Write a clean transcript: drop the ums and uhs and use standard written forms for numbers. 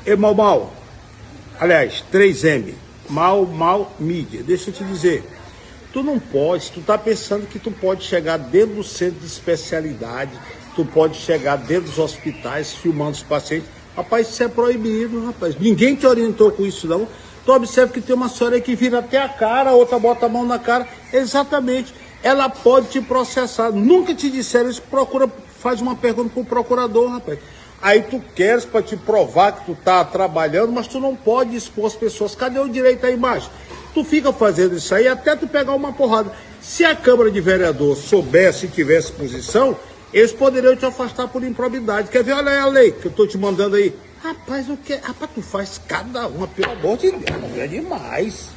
E mal. Aliás, 3M. Mal, mídia. Deixa eu te dizer. Tu não pode, tu tá pensando que tu pode chegar dentro do centro de especialidade, tu pode chegar dentro dos hospitais filmando os pacientes. Rapaz, isso é proibido, rapaz. Ninguém te orientou com isso, não. Tu observa que tem uma senhora aí que vira até a cara, a outra bota a mão na cara. Exatamente. Ela pode te processar. Nunca te disseram isso, procura, faz uma pergunta pro procurador, rapaz. Aí tu queres para te provar que tu tá trabalhando, mas tu não pode expor as pessoas. Cadê o direito aí embaixo? Tu fica fazendo isso aí até tu pegar uma porrada. Se a Câmara de Vereador soubesse e tivesse posição, eles poderiam te afastar por improbidade. Quer ver? Olha aí a lei que eu tô te mandando aí. Rapaz, o que? Rapaz, tu faz cada uma, pelo amor de Deus, é demais.